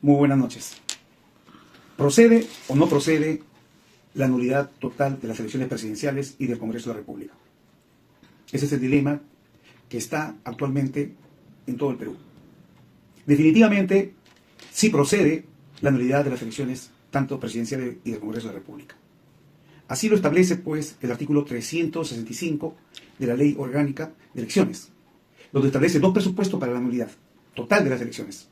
Muy buenas noches. ¿Procede o no procede la nulidad total de las elecciones presidenciales y del Congreso de la República? Ese es el dilema que está actualmente en todo el Perú. Definitivamente, sí procede la nulidad de las elecciones tanto presidenciales y del Congreso de la República. Así lo establece, pues, el artículo 365 de la Ley Orgánica de Elecciones, donde establece dos presupuestos para la nulidad total de las elecciones.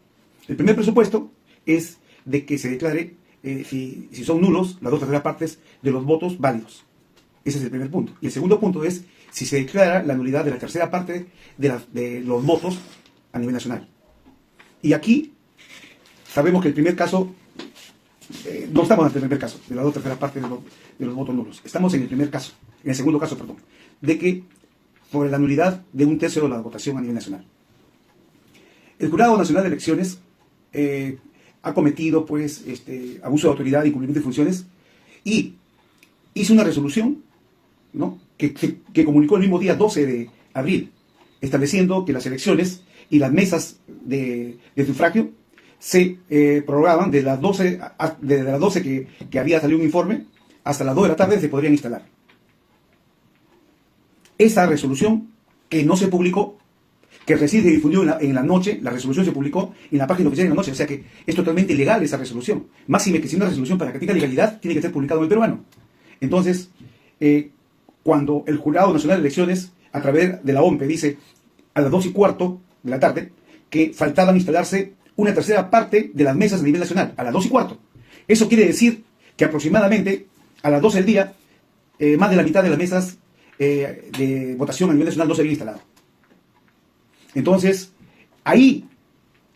El primer presupuesto es de que se declare, si son nulos, las 2/3 partes de los votos válidos. Ese es el primer punto. Y el segundo punto es si se declara la nulidad de la tercera parte de los votos a nivel nacional. Y aquí sabemos que el primer caso, no estamos en el primer caso, de las 2/3 partes de los votos nulos. Estamos en el primer caso, en el segundo caso, perdón, de que por la nulidad de 1/3 de la votación a nivel nacional. El Jurado Nacional de Elecciones ha cometido, pues, abuso de autoridad, incumplimiento de funciones, y hizo una resolución, ¿no?, que comunicó el mismo día 12 de abril, estableciendo que las elecciones y las mesas de sufragio se prorrogaban de las 12, desde las 12 que había salido un informe hasta las 2 de la tarde se podrían instalar. Esa resolución, que no se publicó, que recién se difundió en la noche, la resolución se publicó en la página oficial en la noche, o sea que es totalmente ilegal esa resolución. Máxime que si una resolución para que tenga legalidad tiene que ser publicado en el peruano. Entonces, cuando el Jurado Nacional de Elecciones, a través de la OMPE, dice a las 2:15 de la tarde que faltaban instalarse 1/3 parte de las mesas a nivel nacional, a las 2:15. Eso quiere decir que aproximadamente a las 12 del día, más de la mitad de las mesas de votación a nivel nacional no se habían instalado. Entonces, ahí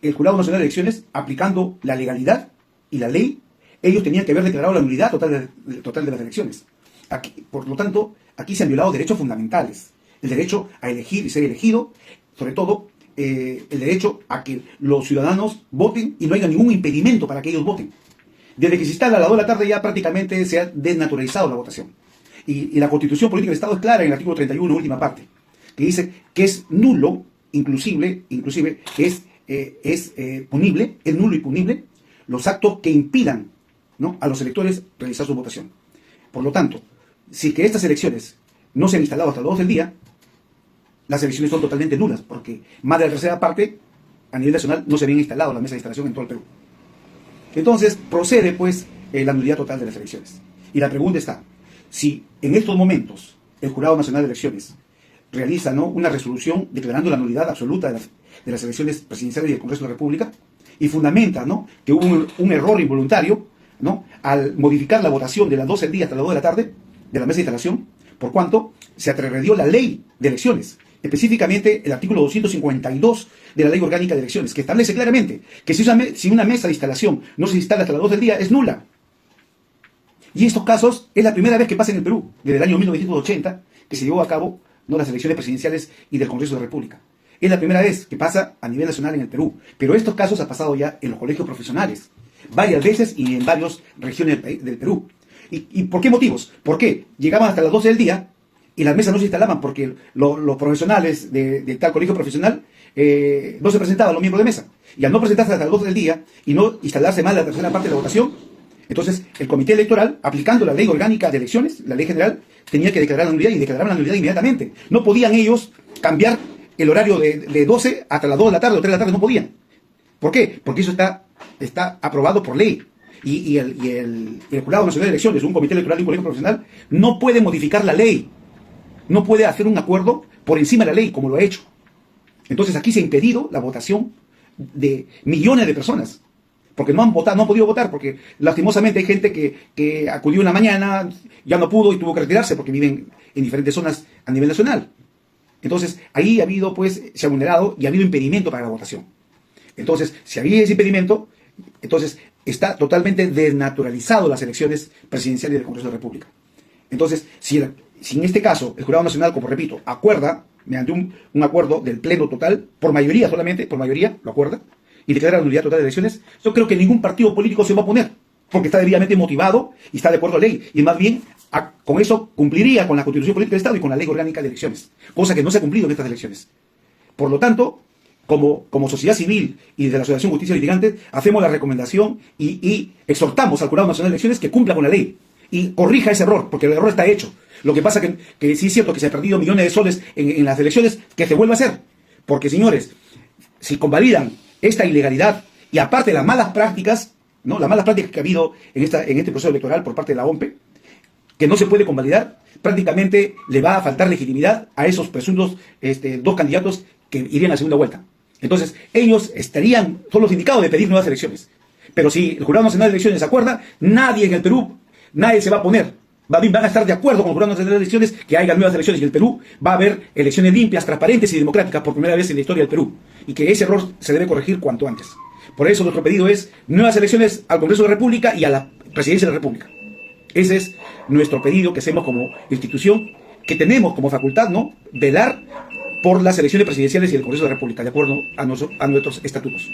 el Jurado Nacional de Elecciones, aplicando la legalidad y la ley, ellos tenían que haber declarado la nulidad total de las elecciones. Aquí, por lo tanto, aquí se han violado derechos fundamentales. El derecho a elegir y ser elegido, sobre todo el derecho a que los ciudadanos voten y no haya ningún impedimento para que ellos voten. Desde que se instala a las 2 de la tarde ya prácticamente se ha desnaturalizado la votación. Y la Constitución Política del Estado es clara en el artículo 31, última parte, que dice que es nulo, inclusive es punible, es nulo y punible los actos que impidan, ¿no?, a los electores realizar su votación. Por lo tanto, si que estas elecciones no se han instalado hasta las 2 del día, las elecciones son totalmente nulas, porque más de la tercera parte a nivel nacional no se habían instalado las mesas de instalación en todo el Perú. Entonces procede, pues, la nulidad total de las elecciones. Y la pregunta está, si en estos momentos el Jurado Nacional de Elecciones realiza, ¿no?, una resolución declarando la nulidad absoluta de las elecciones presidenciales y del Congreso de la República, y fundamenta, ¿no?, que hubo un error involuntario, ¿no?, al modificar la votación de las 12 del día hasta las 2 de la tarde de la mesa de instalación, por cuanto se transgredió la ley de elecciones, específicamente el artículo 252 de la Ley Orgánica de Elecciones, que establece claramente que si una mesa de instalación no se instala hasta las 2 del día, es nula. Y estos casos es la primera vez que pasa en el Perú, desde el año 1980, que se llevó a cabo, ¿no?, las elecciones presidenciales y del Congreso de la República. Es la primera vez que pasa a nivel nacional en el Perú, pero estos casos han pasado ya en los colegios profesionales, varias veces y en varias regiones del Perú. ¿Y por qué motivos? ¿Por qué? Llegaban hasta las 12 del día y las mesas no se instalaban porque los profesionales de tal colegio profesional no se presentaban, los miembros de mesa. Y al no presentarse hasta las 12 del día y no instalarse más la tercera parte de la votación, entonces el Comité Electoral, aplicando la Ley Orgánica de Elecciones, la Ley General, tenía que declarar la nulidad y declaraban la nulidad inmediatamente. No podían ellos cambiar el horario de 12 hasta las 2 de la tarde o 3 de la tarde, no podían. ¿Por qué? Porque eso está aprobado por ley. Y el Jurado Nacional de Elecciones, un comité electoral y un colegio profesional, no puede modificar la ley. No puede hacer un acuerdo por encima de la ley, como lo ha hecho. Entonces aquí se ha impedido la votación de millones de personas, porque no han votado, no han podido votar, porque lastimosamente hay gente que acudió en la mañana, ya no pudo y tuvo que retirarse porque viven en diferentes zonas a nivel nacional. Entonces ahí ha habido, pues, se ha vulnerado y ha habido impedimento para la votación. Entonces, si había ese impedimento, entonces está totalmente desnaturalizado las elecciones presidenciales del Congreso de la República. Entonces, si en este caso el Jurado Nacional, como repito, acuerda, mediante un acuerdo del Pleno total, por mayoría solamente, por mayoría lo acuerda, y declara la nulidad total de elecciones, yo creo que ningún partido político se va a oponer, porque está debidamente motivado y está de acuerdo a la ley, y más bien con eso cumpliría con la Constitución Política del Estado y con la Ley Orgánica de Elecciones, cosa que no se ha cumplido en estas elecciones. Por lo tanto, como sociedad civil y de la Asociación Justicia Litigante, hacemos la recomendación y exhortamos al Jurado Nacional de Elecciones que cumpla con la ley y corrija ese error, porque el error está hecho. Lo que pasa que sí es cierto que se han perdido millones de soles en las elecciones, que se vuelva a hacer. Porque, señores, si convalidan esta ilegalidad y aparte las malas prácticas, ¿no? Las malas prácticas que ha habido en este proceso electoral por parte de la OMPE, que no se puede convalidar, prácticamente le va a faltar legitimidad a esos presuntos dos candidatos que irían a segunda vuelta. Entonces, ellos son los indicados de pedir nuevas elecciones. Pero si el Jurado Nacional de Elecciones se acuerda, nadie en el Perú, nadie se va a oponer. Van a estar de acuerdo con el Jurado Nacional de Elecciones que haya nuevas elecciones. Y en el Perú va a haber elecciones limpias, transparentes y democráticas por primera vez en la historia del Perú. Y que ese error se debe corregir cuanto antes. Por eso nuestro pedido es nuevas elecciones al Congreso de la República y a la Presidencia de la República. Ese es nuestro pedido que hacemos como institución, que tenemos como facultad, ¿no?, velar por las elecciones presidenciales y el Congreso de la República, de acuerdo a nuestros estatutos.